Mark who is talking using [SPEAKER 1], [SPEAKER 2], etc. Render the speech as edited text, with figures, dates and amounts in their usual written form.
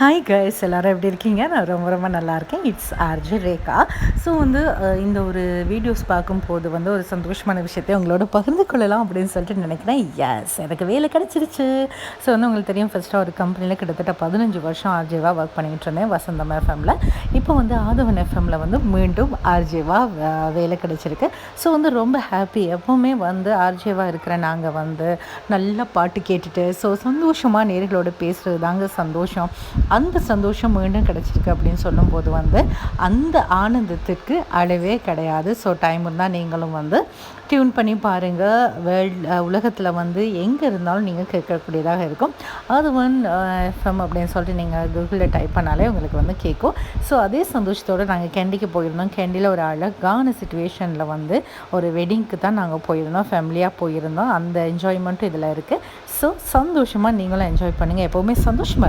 [SPEAKER 1] Hi guys, எல்லோரும் எப்படி இருக்கீங்க? நான் ரொம்ப ரொம்ப நல்லா இருக்கேன். It's RJ Rekha. ஸோ இந்த ஒரு வீடியோஸ் பார்க்கும்போது ஒரு சந்தோஷமான விஷயத்தை உங்களோட பகிர்ந்து கொள்ளலாம் அப்படின்னு சொல்லிட்டு நினைக்கிறேன். எஸ், எனக்கு வேலை கிடச்சிருச்சு. ஸோ உங்களுக்கு தெரியும், ஃபஸ்ட்டாக ஒரு கம்பெனியில் கிட்டத்தட்ட 15 வருஷம் ஆர்ஜேவாக ஒர்க் பண்ணிகிட்டு இருந்தேன் வசந்தம் எஃப்எம்மில். இப்போ ஆதவன் எஃப்எம்மில் மீண்டும் ஆர்ஜேவாக வேலை கிடச்சிருக்கு. ஸோ ரொம்ப ஹாப்பி. எப்போவுமே ஆர்ஜேவாக இருக்கிற நாங்கள் நல்லா பாட்டு கேட்டுட்டு சந்தோஷமாக நேர்களோடு பேசுகிறது தாங்க சந்தோஷம். அந்த சந்தோஷம் மீண்டும் கிடச்சிருக்கு அப்படின்னு சொல்லும்போது அந்த ஆனந்தத்துக்கு அளவே கிடையாது. ஸோ டைம் இருந்தால் நீங்களும் டியூன் பண்ணி பாருங்கள். உலகத்தில் எங்கே இருந்தாலும் நீங்கள் கேட்கக்கூடியதாக இருக்கும். அது எஃப்எம் அப்படின்னு சொல்லிட்டு நீங்கள் கூகுளில் டைப் பண்ணாலே உங்களுக்கு கேட்கும். ஸோ அதே சந்தோஷத்தோடு நாங்கள் கேண்டிக்கு போயிருந்தோம். கேண்டியில் ஒரு அழகான சிச்சுவேஷனில் ஒரு வெட்டிங்க்கு தான் நாங்கள் போயிருந்தோம். ஃபேமிலியாக போயிருந்தோம். அந்த என்ஜாய்மெண்ட்டும் இதில் இருக்குது. ஸோ சந்தோஷமாக நீங்களும் என்ஜாய் பண்ணுங்கள். எப்போவுமே சந்தோஷமாக